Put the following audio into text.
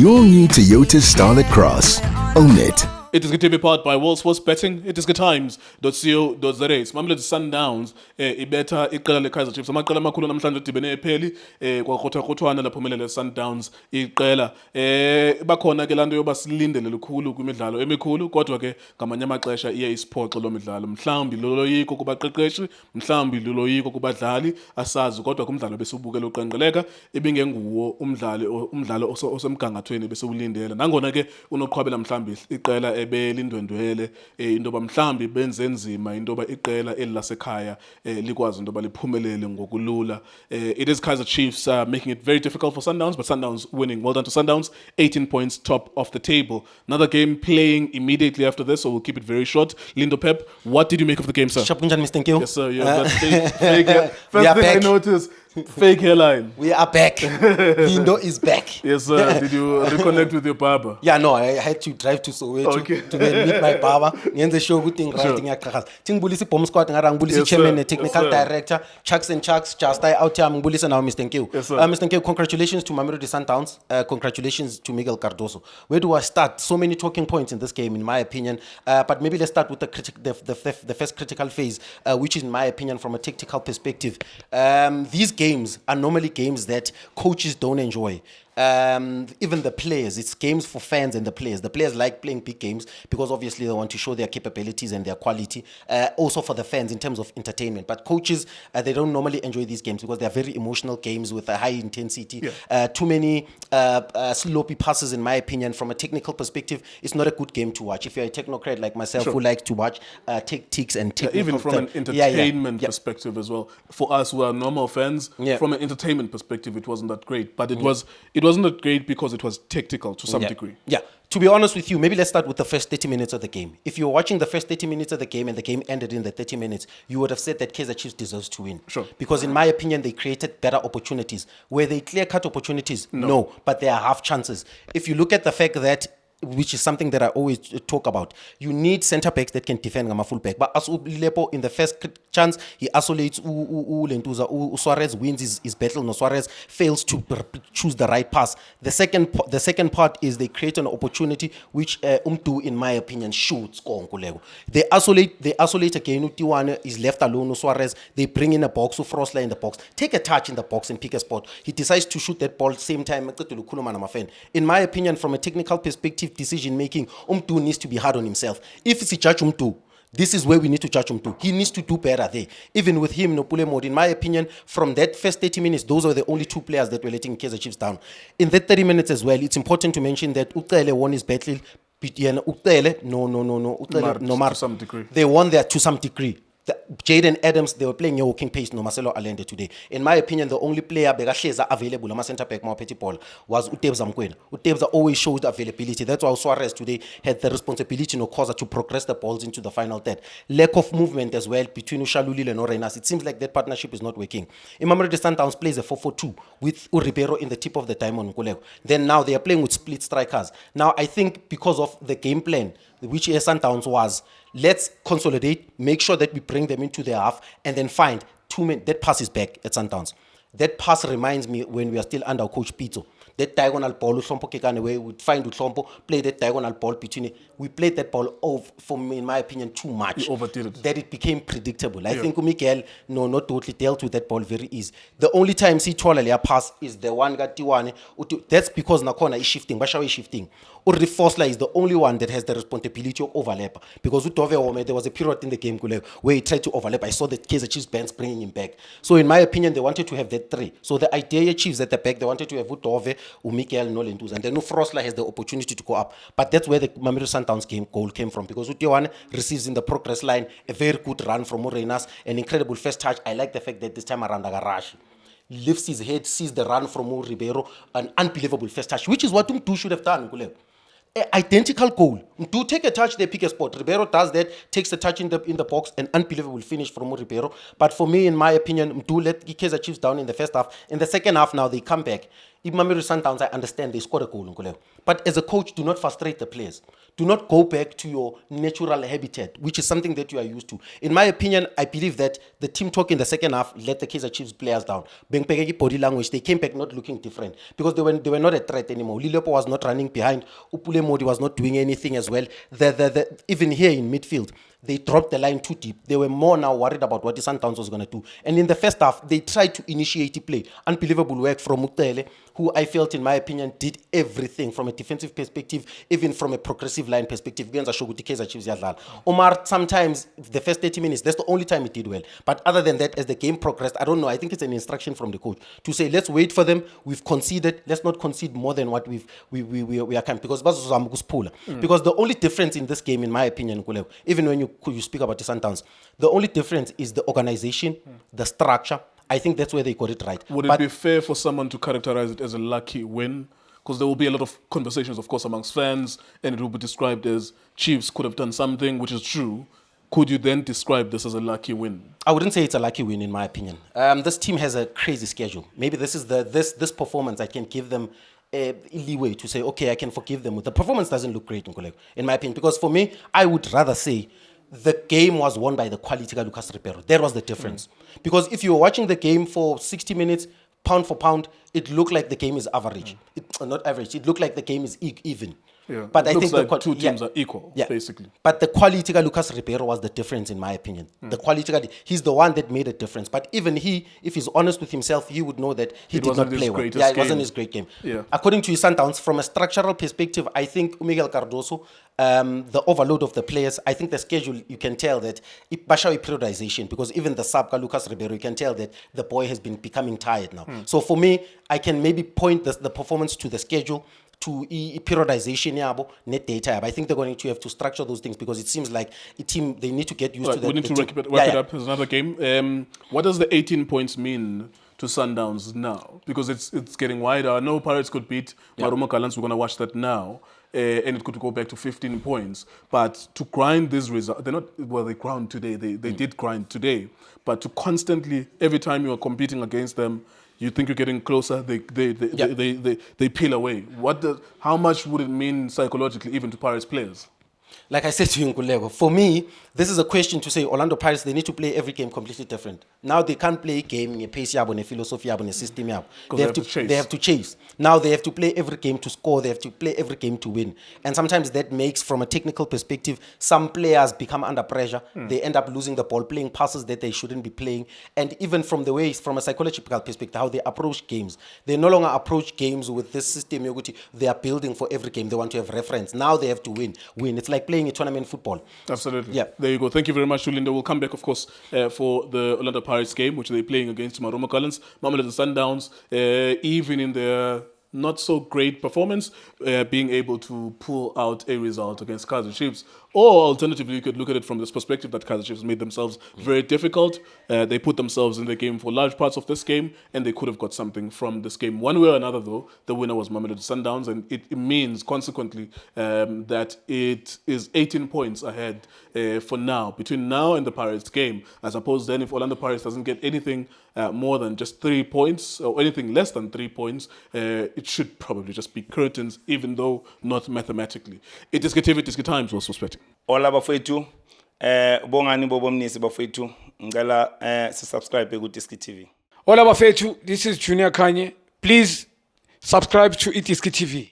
your new Toyota Starlet Cross. Own it. iDiskiTV powered by World Sports Betting. iDiskiTimes.co.za. Mamelodi Sundowns ibetha iqela leKaizer Chiefs. Amaqela amakhulu namhlanje udibene epheli kwaqothwana laphumelele Sundowns iqela. Bakhona ke lanto yoba silindele lukhulu kwimidlalo emikhulu kodwa ke ngamanye amaxesha iye isiphoxe lo midlalo. Mhlawumbi loloyiko kubaqeqeshi, mhlawumbi loloyiko kubadlali asazi kodwa kumdlalo besubukela uqenqeleka ibingenguwo umdlalo osemgangathweni besewulindele. Nangona ke unoqhwabela mhlawumbi iqela belindwendwele indoba mhlambi benze nzima indoba iqela elilasekhaya likwazi indoba liphumelele ngokulula. It is Kaizer Chiefs making it very difficult for Sundowns, but Sundowns winning. Well done to Sundowns, 18 points top of the table. Another game playing immediately after this, so we'll keep it very short. Lindo Pep, what did you make of the game, sir? Yes, sir. Yeah, that's fake. First thing I noticed, fake hairline. We are back. Lindo is back. Yes, sir. Did you reconnect with your barber? Yeah, no, I had to drive to Soweto to go and meet my barber. Ngenze show good thing writing yakhakhas. Tingbulisi bomb squad ngara ngibulisi chairman and technical director, Chucks and Chucks, just out here ngibulisa now Mr. Nkiu. Mr. Nkiu, congratulations to Mamelodi Sundowns. Congratulations to Miguel Cardoso. Where do I start? So many talking points in this game, in my opinion. But maybe let's start with the first critical phase, which is, in my opinion, from a tactical perspective. These games are normally games that coaches don't enjoy. Even the players, it's games for fans and the players. The players like playing big games because obviously they want to show their capabilities and their quality. Also for the fans in terms of entertainment. But coaches, they don't normally enjoy these games because they're very emotional games with a high intensity. Too many sloppy passes, in my opinion. From a technical perspective, it's not a good game to watch. If you're a technocrat like myself who likes to watch tactics and technical even from an entertainment perspective as well. For us who are normal fans, from an entertainment perspective, it wasn't that great. But it wasn't that great because it was tactical to some degree. Yeah. To be honest with you, maybe let's start with the first 30 minutes of the game. If you're watching the first 30 minutes of the game and the game ended in the 30 minutes, you would have said that Kaizer Chiefs deserves to win. Sure. Because in my opinion, they created better opportunities. Were they clear-cut opportunities? No. But they are half chances. If you look at the fact that, which is something that I always talk about, you need centre backs that can defend a full back. But as Lepo in the first chance, he isolates Lentuza. Suarez wins his battle. No, Suarez fails to choose the right pass. The second part is they create an opportunity which in my opinion shoots. They isolate again. Utiwane is left alone. Suarez, they bring in a box. Frostler in the box, take a touch in the box and pick a spot. He decides to shoot that ball same time. In my opinion, from a technical perspective, decision making, needs to be hard on himself. If it's a judge this is where we need to judge He needs to do better there. Even with him, Nopule Mode, in my opinion, from that first 30 minutes, those are the only two players that were letting Kaizer Chiefs down. In that 30 minutes as well, it's important to mention that Utele won his battle. No, to some degree. They won there to some degree. Jaden Adams, they were playing your walking pace, no Marcelo Allende today. In my opinion, the only player available, on center back, more Petit Paul, was Utebza Mkwena. Utebza always showed availability. That's why Suarez today had the responsibility to progress the balls into the final third. Lack of movement as well between Ushalulile and Orenas. It seems like that partnership is not working. Mamelodi Sundowns plays a 4-4-2 with Ribeiro in the tip of the diamond. Then now they are playing with split strikers. Now I think because of the game plan, which Sundowns was, let's consolidate, make sure that we bring them into their half, and then find 2 men. That pass is back at Sundowns. That pass reminds me when we are still under Coach Pito. That diagonal ball, Utlompo Kekane, where we find Utlompo, play that diagonal ball between it. We played that ball off, for me, in my opinion, too much. You overdid it. That it became predictable. I think Miguel, not totally dealt with that ball very easy. The only time see Twalalia pass is the one got Tiwane. That's because Nakona is shifting. Bashaw is shifting. Uri Fosler is the only one that has the responsibility of overlap. Because there was a period in the game where he tried to overlap. I saw that Kaizer Chiefs bench bringing him back. So in my opinion, they wanted to have that three. So the idea Chiefs at the back, they wanted to have Utove, Mikel, Nolentuz, and then Frosler has the opportunity to go up. But that's where the Mamelodi Sundowns goal came from. Because Utiwane receives in the progress line a very good run from Morenas, an incredible first touch. I like the fact that this time around Agarash lifts his head, sees the run from Ribeiro, an unbelievable first touch, which is what Umtu should have done. Identical goal. Do take a touch, they pick a spot. Ribeiro does that, takes a touch in the box, an unbelievable finish from Ribeiro. But for me, in my opinion, do let Kaizer Chiefs down in the first half. In the second half now, they come back. Mamelodi Sundowns, I understand they scored a goal, Nkuleko. But as a coach, do not frustrate the players. Do not go back to your natural habitat, which is something that you are used to. In my opinion, I believe that the team talk in the second half let the Kaizer Chiefs players down. Bengpegeki body language, they came back not looking different because they were not a threat anymore. Lindo Pep was not running behind. Upule Modi was not doing anything as well. Even here in midfield, they dropped the line too deep. They were more now worried about what the Sundowns was going to do. And in the first half, they tried to initiate play. Unbelievable work from Muktele, who I felt, in my opinion, did everything from a defensive perspective, even from a progressive line perspective. Omar, sometimes the first 30 minutes, that's the only time he did well. But other than that, as the game progressed, I don't know, I think it's an instruction from the coach to say, let's wait for them. We've conceded. Let's not concede more than what we are coming. Because because the only difference in this game, in my opinion, even when you speak about the Sundowns, the only difference is the organization, the structure. I think that's where they got it right. Would it be fair for someone to characterize it as a lucky win? Because there will be a lot of conversations, of course, amongst fans, and it will be described as Chiefs could have done something, which is true. Could you then describe this as a lucky win? I wouldn't say it's a lucky win, in my opinion. This team has a crazy schedule. Maybe this is this performance I can give them leeway to say, okay, I can forgive them. The performance doesn't look great, in my opinion, because for me, I would rather say the game was won by the quality of Lucas Ribeiro. That was the difference. Because if you were watching the game for 60 minutes, pound for pound, it looked like the game is average. Not average. It looked like the game is even. Yeah. But it I looks think like two teams are equal, basically. But the quality of Lucas Ribeiro was the difference, in my opinion. The quality, he's the one that made a difference. But even he, if he's honest with himself, he would know that he did not play well. Yeah, it wasn't his great game. Yeah. According to his Sundowns, from a structural perspective, I think Miguel Cardoso, the overload of the players, I think the schedule, you can tell that Bashawi periodization, because even the Sabka Lucas Ribeiro, you can tell that the boy has been becoming tired now. So for me, I can maybe point the performance to the schedule, to periodization, net data. I think they're going to have to structure those things because it seems like a team, they need to get used to that. We need to wrap it up. There's another game. What does the 18 points mean to Sundowns now? Because it's getting wider. I know Pirates could beat Marumo Gallants. We're going to watch that now. And it could go back to 15 points. But to grind this result, they ground today. They did grind today. But to constantly, every time you are competing against them, you think you're getting closer, they peel away. How much would it mean psychologically, even to Pirates players? Like I said to you, Nkulego, for me, this is a question to say Orlando Pirates, they need to play every game completely different. Now they can't play a game in a pace, in a philosophy, in a system. They have to chase. Now they have to play every game to score. They have to play every game to win. And sometimes that makes, from a technical perspective, some players become under pressure. They end up losing the ball, playing passes that they shouldn't be playing. And even from the way, from a psychological perspective, how they approach games. They no longer approach games with this system they are building for every game. They want to have reference. Now they have to win. It's like playing a tournament football. Absolutely. Yeah. There you go. Thank you very much, Lindo. We'll come back, of course, for the Orlando Pirates game, which they're playing against Marumo Gallants. Mamelodi Sundowns, even in their not so great performance, being able to pull out a result against Kaizer Chiefs. Or alternatively, you could look at it from this perspective that Kaizer Chiefs made themselves very difficult. They put themselves in the game for large parts of this game, and they could have got something from this game. One way or another, though, the winner was Mamelodi Sundowns, and it means, consequently, that it is 18 points ahead for now, between now and the Pirates game. I suppose then if Orlando Pirates doesn't get anything more than just 3 points, or anything less than 3 points, it should probably just be curtains, even though not mathematically. iDiskiTV, iDiski Times was suspecting. Ola bafethu bongani bobomnisi bafethu ngicela subscribe ku iDiskiTV. Hola bafethu, this is Junior Kanye. Please subscribe to iDiskiTV.